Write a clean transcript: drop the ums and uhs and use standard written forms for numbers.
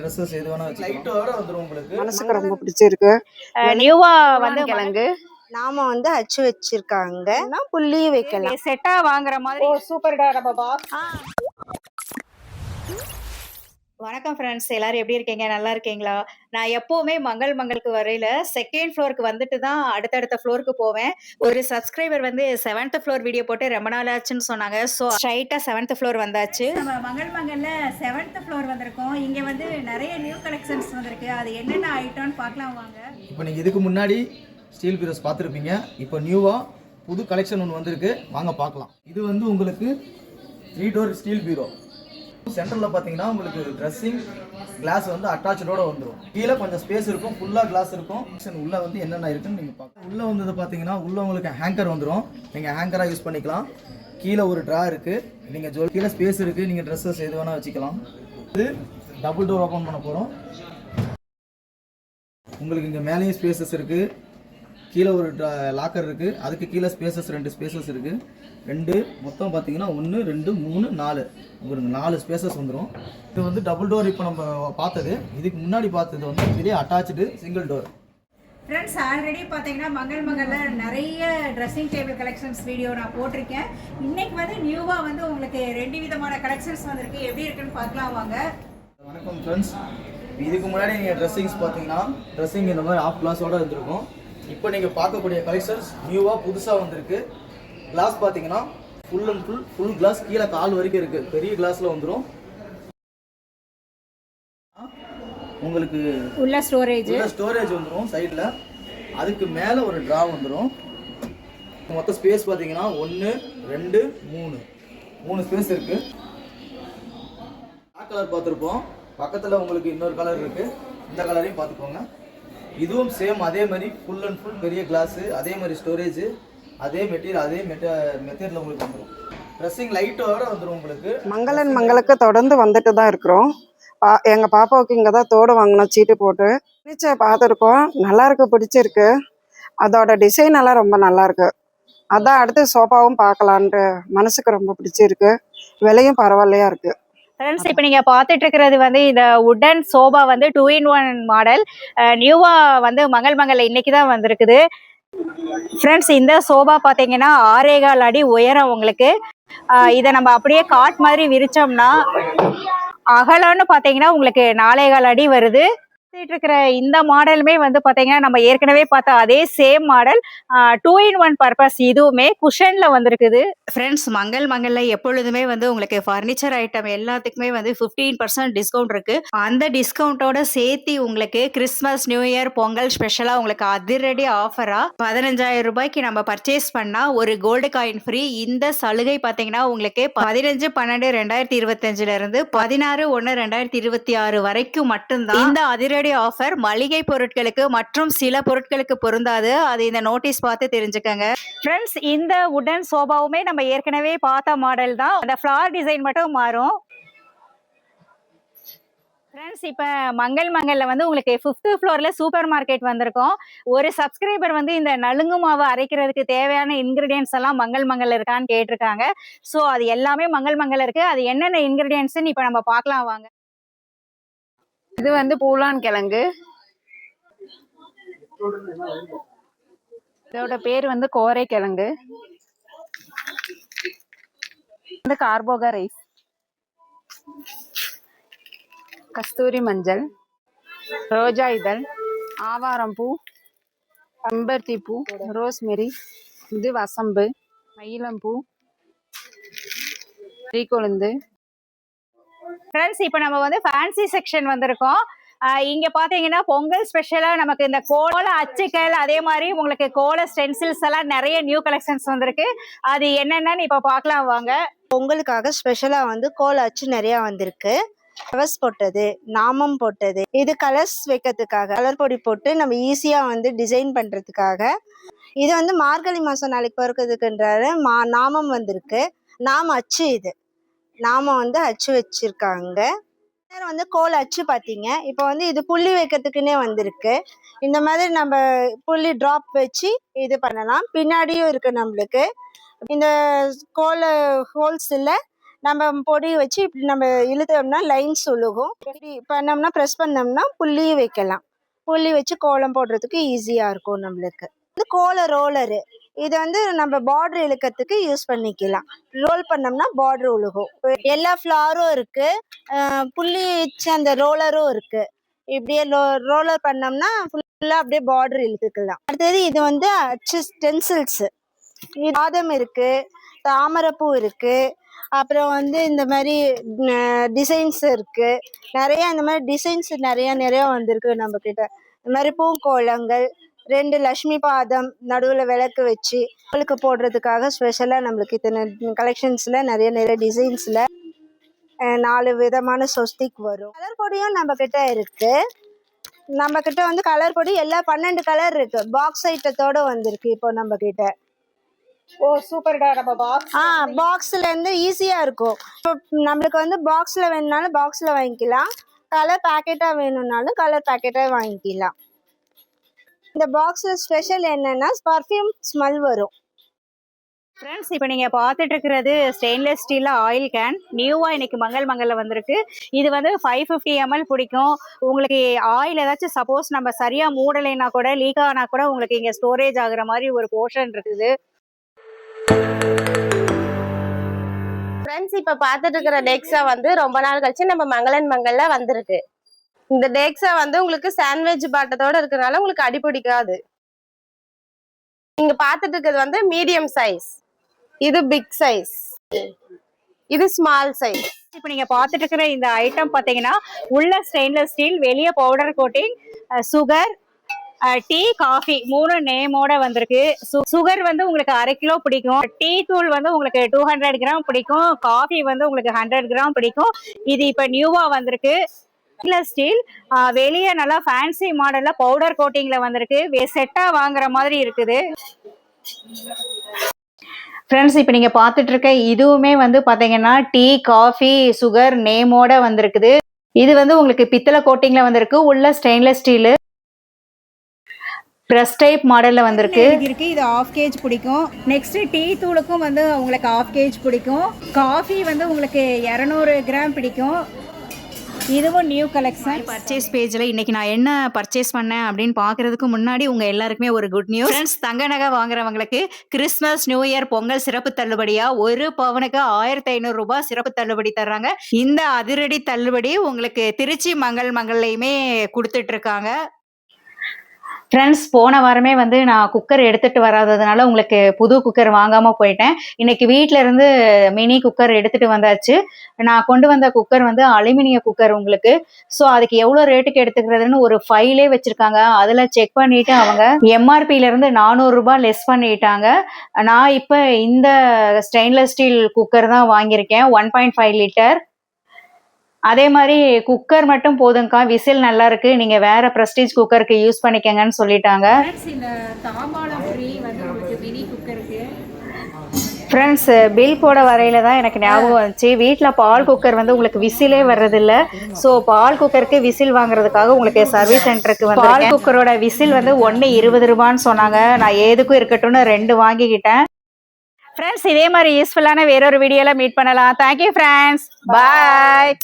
Dresses எது வேணா லைட்டோட வந்துரும் உங்களுக்கு. மனசுக்கு ரொம்ப பிடிச்சிருக்கு. நியூவா வந்து கிழங்கு நாம வந்து அச்சு வச்சிருக்காங்க, புள்ளி வைக்கலாம். செட்டா வாங்குற மாதிரி. சூப்பர்டா நம்ம பாக்ஸ். வணக்கம் ஃப்ரெண்ட்ஸ், எல்லாரும் எப்படி இருக்கீங்க? நல்லா இருக்கீங்களா? நான் எப்பவுமே மங்களுக்கு வரையில செகண்ட் ஃப்ளோருக்கு வந்துட்டு தான் அடுத்தடுத்த ஃப்ளோருக்கு போவேன். ஒரு சப்ஸ்கிரைபர் வந்து 7th ஃப்ளோர் வீடியோ போட்டு ரொம்ப நாள் ஆச்சுன்னு சொன்னாங்க. ஸோ ஸ்ட்ரைட்டா 7th ஃப்ளோர் வந்தாச்சு. நம்ம மங்கள்ல 7th ஃப்ளோர் வந்திருக்கோம். இங்க வந்து நிறைய நியூ கலெக்ஷன்ஸ் வந்திருக்கு. அது என்னென்ன ஐட்டம்னு பார்க்கலாம் வாங்க. இப்போ நீங்க இதுக்கு முன்னாடி ஸ்டீல் பீரோஸ் பார்த்துருப்பீங்க. இப்போ நியூவா புது கலெக்ஷன் ஒன்று வந்திருக்கு, வாங்க பார்க்கலாம். இது வந்து உங்களுக்கு 3 டோர் ஸ்டீல் பீரோ. சென்டரில் பார்த்தீங்கன்னா உங்களுக்கு ட்ரெஸ்ஸிங் கிளாஸ் வந்து அட்டாச்சோட வந்துடும். கீழே கொஞ்சம் ஸ்பேஸ் இருக்கும், ஃபுல்லாக கிளாஸ் இருக்கும். உள்ளே வந்து என்னென்ன இருக்குன்னு நீங்கள் பார்க்கலாம். உள்ளே வந்தது பார்த்தீங்கன்னா உள்ளே உங்களுக்கு ஹேங்கர் வந்துடும். நீங்கள் ஹேங்கராக யூஸ் பண்ணிக்கலாம். கீழே ஒரு ட்ரா இருக்குது, நீங்கள் கீழே ஸ்பேஸ் இருக்குது, நீங்கள் ட்ரெஸ்ஸஸ் எது வேணால் வச்சுக்கலாம். இது டபுள் டோர் ஓப்பன் பண்ண போகிறோம். உங்களுக்கு இங்கே மேலேயும் ஸ்பேசஸ் இருக்குது, கீழே ஒரு லாக்கர் இருக்குது, அதுக்கு கீழே ஸ்பேசஸ் 2 ஸ்பேசஸ் இருக்குது. 2 மொத்தம் பார்த்தீங்கன்னா 1 2 3 4 உங்களுக்கு 4 ஸ்பேசஸ் வந்துடும். இது வந்து டபுள் டோர். இப்போ நம்ம பார்த்தது, இதுக்கு முன்னாடி பார்த்தது வந்து இதுலேயே attach single door. Friends, already பார்த்தீங்கன்னா மங்கள்ல நிறைய ட்ரெஸ்ஸிங் டேபிள் கலெக்ஷன்ஸ் வீடியோ நான் போட்டிருக்கேன். இன்னைக்கு வந்து நியூவாக வந்து உங்களுக்கு 2 விதமான கலெக்ஷன்ஸ் வந்திருக்கு. எப்படி இருக்குன்னு பார்க்கலாம் வாங்க. வணக்கம் ஃப்ரெண்ட்ஸ், இதுக்கு முன்னாடி நீங்கள் ட்ரெஸ்ஸிங்ஸ் பார்த்தீங்கன்னா ட்ரெஸ்ஸிங் இந்த மாதிரி ஆஃப் கிளாஸோடு இருந்திருக்கும். இப்போ நீங்கள் பார்க்கக்கூடிய கலெக்ஷன்ஸ் நியூவாக புதுசாக வந்திருக்கு. கிளாஸ் பார்த்தீங்கன்னா ஃபுல் அண்ட் ஃபுல் கிளாஸ், கீழே கால் வரைக்கும் இருக்குது, பெரிய கிளாஸில் வந்துடும். உங்களுக்கு உள்ள ஸ்டோரேஜ் வந்துடும் சைடில். அதுக்கு மேலே ஒரு ட்ரா வந்துடும். மொத்த ஸ்பேஸ் பார்த்தீங்கன்னா 1 2 3 ஸ்பேஸ் இருக்குது. பிளாக் கலர் பார்த்துருப்போம், பக்கத்தில் உங்களுக்கு இன்னொரு கலர் இருக்குது, இந்த கலரையும் பார்த்துக்கோங்க. இதுவும் சேம் அதே மாதிரி ஃபுல் அண்ட் ஃபுல் பெரிய கிளாஸு, அதே மாதிரி ஸ்டோரேஜ், அதே மெட்டீரியல், அதே மெத்தேடில் உங்களுக்கு வந்துடும். ட்ரெஸ்ஸிங் லைட்டோட வந்துடும் உங்களுக்கு. மங்களுக்கு தொடர்ந்து வந்துட்டு தான் இருக்கிறோம். எங்கள் பாப்பாவுக்கு இங்கே தான் தோடு வாங்கினோம் சீட்டு போட்டு. ஃபர்னிச்சர் பார்த்துருக்கோம், நல்லா இருக்கு, பிடிச்சிருக்கு. அதோட டிசைன் எல்லாம் ரொம்ப நல்லா இருக்கு. அதான் அடுத்து சோஃபாவும் பார்க்கலான்ட்டு மனசுக்கு ரொம்ப பிடிச்சிருக்கு. விலையும் பரவாயில்லையா இருக்கு. ஃப்ரெண்ட்ஸ், இப்போ நீங்கள் பார்த்துட்டு இருக்கிறது வந்து இந்த உடன் சோபா வந்து 2-in-1 மாடல். நியூவாக வந்து மங்கள்ல இன்னைக்கு தான் வந்திருக்குது. ஃப்ரெண்ட்ஸ், இந்த சோபா பார்த்தீங்கன்னா 6.25 அடி உயரம் உங்களுக்கு. இதை நம்ம அப்படியே காட் மாதிரி விரிச்சோம்னா அகலம்னு பார்த்தீங்கன்னா உங்களுக்கு 4.25 அடி வருது. இருக்கிற இந்த மாடலுமே வந்து பாத்தீங்கன்னா நம்ம ஏற்கனவே பார்த்த அதே சேம் மாடல், 2-in-1 பர்பஸ். இதுவுமே குஷன்ல வந்திருக்குது. ஃப்ரெண்ட்ஸ், மங்கள்ல எப்பொழுதுமே வந்து உங்களுக்கு ஃபர்னிச்சர் ஐட்டம் எல்லாத்துக்குமே வந்து 15% டிஸ்கவுண்ட் இருக்கு. அந்த டிஸ்கவுண்டோட சேர்த்து உங்களுக்கு கிறிஸ்மஸ், நியூ இயர், பொங்கல் ஸ்பெஷலா உங்களுக்கு அதிரடி ஆஃபரா 15,000 ரூபாய்க்கு நம்ம பர்ச்சேஸ் பண்ணா ஒரு கோல்டு காயின் ஃப்ரீ. இந்த சலுகை பாத்தீங்கன்னா உங்களுக்கு 15/12/2025 இருந்து 16/1/2026 வரைக்கும் மட்டும்தான். இந்த அதிரடி ஆஃபர் மளிகை பொருட்களுக்கு மற்றும் சில பொருட்களுக்கு பொருந்தாது. அது இந்த நோட்டீஸ் பார்த்து தெரிஞ்சுக்கங்க. ஃப்ரெண்ட்ஸ், இந்த உடன் சோபாவுமே நம்ம ஏற்கனவே பார்த்த மாடல் தான், அந்த ஃப்ளார் டிசைன் மட்டும் மாறும். ஃப்ரெண்ட்ஸ், இப்போ மங்கள்ல வந்து உங்களுக்கு 5th ஃப்ளோர்ல சூப்பர் மார்க்கெட் வந்திருக்கோம். ஒரு சப்ஸ்கிரைபர் வந்து இந்த நலுங்கு மாவு அரைக்கிறதுக்கு தேவையான இன்கிரீடியன்ஸ் எல்லாம் மங்கள்ல இருக்கான்னு கேட்டிருக்காங்க. ஸோ அது எல்லாமே மங்கள்ல இருக்கு. அது என்னென்ன இன்கிரீடியன்ஸ்ன்னு இப்போ நம்ம பார்க்கலாம் வாங்க. இது வந்து பூலான் கிழங்கு, இதோட பேர் வந்து கோரை கிழங்கு. இந்த கார்போகா ரைஸ், கஸ்தூரி மஞ்சள், ரோஜா இதழ், ஆவாரம் பூ, செம்பருத்தி பூ, ரோஸ்மெரி, இது வசம்பு, மயிலம்பூ, கொழுந்து. ஃப்ரெண்ட்ஸ், இப்போ நம்ம வந்து ஃபேன்சி செக்ஷன் வந்திருக்கோம். இங்க பாத்தீங்கன்னா பொங்கல் ஸ்பெஷலா நமக்கு இந்த கோல அச்சுக்கள், அதே மாதிரி உங்களுக்கு கோல ஸ்டென்சில்ஸ் எல்லாம் நிறைய நியூ கலெக்ஷன்ஸ் வந்திருக்கு. அது என்னென்னு இப்ப பார்க்கலாம் வாங்க. பொங்கலுக்காக ஸ்பெஷலா வந்து கோல அச்சு நிறைய வந்திருக்கு. ஃப்ளவர்ஸ் போட்டது, நாமம் போட்டது, இது கலர்ஸ் வைக்கிறதுக்காக, கலர் பொடி போட்டு நம்ம ஈஸியா வந்து டிசைன் பண்றதுக்காக. இது வந்து மார்கழி மாசம் நாளைக்கு பிறக்கிறதுக்குன்றாரு நாமம் வந்திருக்கு. நாம அச்சு, இது நாம வந்து அச்சு வச்சிருக்காங்க. வந்து கோல் அச்சு பாத்தீங்க. இப்போ வந்து இது புள்ளி வைக்கிறதுக்குன்னே வந்திருக்கு. இந்த மாதிரி நம்ம புள்ளி டிராப் வச்சு இது பண்ணலாம். பின்னாடியும் இருக்கு நம்மளுக்கு. இந்த கோல ஹோல்ஸில் நம்ம பொடி வச்சு இப்படி நம்ம இழுத்தோம்னா லைன்ஸ் ஒழுகும். இப்படி பண்ணோம்னா ப்ரெஸ் பண்ணோம்னா புள்ளி வைக்கலாம். புள்ளி வச்சு கோலம் போடுறதுக்கு ஈஸியாக இருக்கும் நம்மளுக்கு. இது கோல ரோலரு. இது வந்து நம்ம பார்டர் இழுக்கிறதுக்கு யூஸ் பண்ணிக்கலாம். ரோல் பண்ணோம்னா பார்டர் உழுகும். எல்லா ஃப்ளாரும் இருக்குது, புள்ளி வச்சு அந்த ரோலரும் இருக்குது. இப்படியே ரோலர் பண்ணோம்னா ஃபுல்லாக அப்படியே பார்டர் இழுத்துக்கலாம். அடுத்தது இது வந்து அச்சு ஸ்டென்சில்ஸு. பாதம் இருக்குது, தாமரைப்பூ இருக்குது, அப்புறம் வந்து இந்த மாதிரி டிசைன்ஸ் இருக்குது. நிறையா இந்த மாதிரி டிசைன்ஸ் நிறையா வந்திருக்கு நம்மக்கிட்ட. இந்த மாதிரி பூக்கோலங்கள், 2 லக்ஷ்மி பாதம் நடுவில் விளக்கு வச்சு அவளுக்கு போடுறதுக்காக ஸ்பெஷலாக நம்மளுக்கு இத்தனை கலெக்ஷன்ஸில் நிறைய டிசைன்ஸில் 4 விதமான சொஸ்திக் வரும். கலர் பொடியும் நம்மக்கிட்ட இருக்குது. நம்மக்கிட்ட வந்து கலர் பொடி எல்லாம் 12 கலர் இருக்குது. பாக்ஸ் ஐட்டத்தோடு வந்திருக்கு இப்போ நம்மக்கிட்ட. ஓ சூப்பர்டா. நம்ம பாக்ஸ்ல இருந்து ஈஸியா இருக்கும். இப்போ நம்மளுக்கு வந்து பாக்ஸ்ல வேணும்னாலும் பாக்ஸ்ல வாங்கிக்கலாம், கலர் பேக்கெட்டா வேணும்னாலும் கலர் பேக்கெட்டா வாங்கிக்கலாம். இந்த பாக்ஸ்ல ஸ்பெஷல் என்னன்னா பர்ஃப்யூம் ஸ்மெல் வரும். ஃப்ரெண்ட்ஸ் இப்போ நீங்கள் பார்த்துட்டு இருக்கிறது ஸ்டெயின்லெஸ் ஸ்டீலில் ஆயில் கேன். நியூவாக இன்னைக்கு மங்கலில் வந்திருக்கு. இது வந்து 550 ml பிடிக்கும். உங்களுக்கு ஆயில் ஏதாச்சும் சப்போஸ் நம்ம சரியாக மூடலைன்னா கூட லீக் ஆனால் கூட உங்களுக்கு இங்கே ஸ்டோரேஜ் ஆகுற மாதிரி ஒரு போர்ஷன் இருக்குது. ஃப்ரெண்ட்ஸ் இப்போ பார்த்துட்டு இருக்கிற டெக்ஸா வந்து ரொம்ப நாள் கழிச்சு நம்ம மங்கல்ல வந்திருக்கு. இந்த டெக்ஸா வந்து உங்களுக்கு சாண்ட்விச் பாட்டத்தோட இருக்கிறனால உங்களுக்கு அடி பிடிக்காது. நீங்க பார்த்துட்டு இருக்கிறது வந்து மீடியம் சைஸ், இது பிக் சைஸ், இது ஸ்மால் சைஸ். இப்போ நீங்கள் பார்த்துட்டு இருக்கிற இந்த ஐட்டம் பார்த்தீங்கன்னா உள்ள ஸ்டெயின்லெஸ் ஸ்டீல், வெளியே powder coating, sugar, tea, coffee 3 நேமோட வந்திருக்கு. சுகர் வந்து உங்களுக்கு 1/2 கிலோ பிடிக்கும். டீ தூள் வந்து உங்களுக்கு 200 கிராம் பிடிக்கும். காஃபி வந்து உங்களுக்கு 100 கிராம் பிடிக்கும். இது இப்போ நியூவா வந்திருக்கு. ஸ்டீல் வெளியே நல்லா ஃபேன்சி மாடல்ல பவுடர் கோட்டிங்ல வந்திருக்கு. செட்டா வாங்குற மாதிரி இருக்குது. ஃப்ரெண்ட்ஸ் இப்போ நீங்கள் பார்த்துட்டு இருக்க இதுவுமே வந்து பார்த்தீங்கன்னா டீ, காஃபி, சுகர் நேமோட வந்திருக்குது. இது வந்து உங்களுக்கு பித்தளை கோட்டிங்ல வந்திருக்கு. உள்ள ஸ்டெயின்லெஸ் ஸ்டீலு ப்ரெஸ் டைப் மாடல்ல வந்திருக்கு. இது 1/2 kg பிடிக்கும். நெக்ஸ்ட் டீ தூளுக்கும் வந்து உங்களுக்கு 1/2 kg பிடிக்கும். காஃபி வந்து உங்களுக்கு 200 கிராம் பிடிக்கும். இதுவும் நியூ கலெக்ஷன். பர்ச்சேஸ் பேஜில் இன்னைக்கு நான் என்ன பர்ச்சேஸ் பண்ணேன் அப்படின்னு பார்க்கறதுக்கு முன்னாடி உங்கள் எல்லாருக்குமே ஒரு குட் நியூஸ். ஃப்ரெண்ட்ஸ், தங்க நகை வாங்குறவங்களுக்கு கிறிஸ்மஸ், நியூ இயர், பொங்கல் சிறப்பு தள்ளுபடியா 1 பவுனுக்கு 1500 ரூபாய் சிறப்பு தள்ளுபடி தர்றாங்க. இந்த அதிரடி தள்ளுபடி உங்களுக்கு திருச்சி மங்கல்லையுமே கொடுத்துட்டு இருக்காங்க. ஃப்ரெண்ட்ஸ், போன வாரமே வந்து நான் குக்கர் எடுத்துகிட்டு வராததுனால உங்களுக்கு புது குக்கர் வாங்காமல் போயிட்டேன். இன்னைக்கு வீட்டில் இருந்து மினி குக்கர் எடுத்துகிட்டு வந்தாச்சு. நான் கொண்டு வந்த குக்கர் வந்து அலுமினிய குக்கர் உங்களுக்கு. ஸோ அதுக்கு எவ்வளோ ரேட்டுக்கு எடுத்துக்கிறதுன்னு ஒரு ஃபைலே வச்சுருக்காங்க. அதில் செக் பண்ணிவிட்டு அவங்க எம்ஆர்பியிலேருந்து 400 ரூபாய் லெஸ் பண்ணிட்டாங்க. நான் இப்போ இந்த ஸ்டெயின்லெஸ் ஸ்டீல் குக்கர் தான் வாங்கியிருக்கேன், 1.5 லிட்டர். அதே மாதிரி குக்கர் மட்டும் போதுங்கக்கா, விசில் நல்லா இருக்கு, நீங்க வேற பிரஸ்டீஜ் குக்கருக்கு யூஸ் பண்ணிக்கங்கன்னு சொல்லிட்டாங்க. இந்த தாம்பாளம் ஃப்ரீ வந்து உங்களுக்கு மினி குக்கருக்கு. ஃப்ரெண்ட்ஸ், பில் போட வரையில தான் எனக்கு ஞாபகம் வந்துச்சு, வீட்டில் பால் குக்கர் வந்து உங்களுக்கு விசிலே வர்றதில்ல. ஸோ பால் குக்கருக்கு விசில் வாங்குறதுக்காக உங்களுக்கு சர்வீஸ் சென்டருக்கு வந்து பால் குக்கரோட விசில் வந்து 1.20 ரூபான்னு சொன்னாங்க. நான் ஏதுக்கும் இருக்கட்டும்னு 2 வாங்கிக்கிட்டேன். ஃப்ரெண்ட்ஸ், இதே மாதிரி யூஸ்ஃபுல்லான வேறொரு வீடியோவில் மீட் பண்ணலாம். தேங்க்யூ ஃப்ரெண்ட்ஸ், பாய்.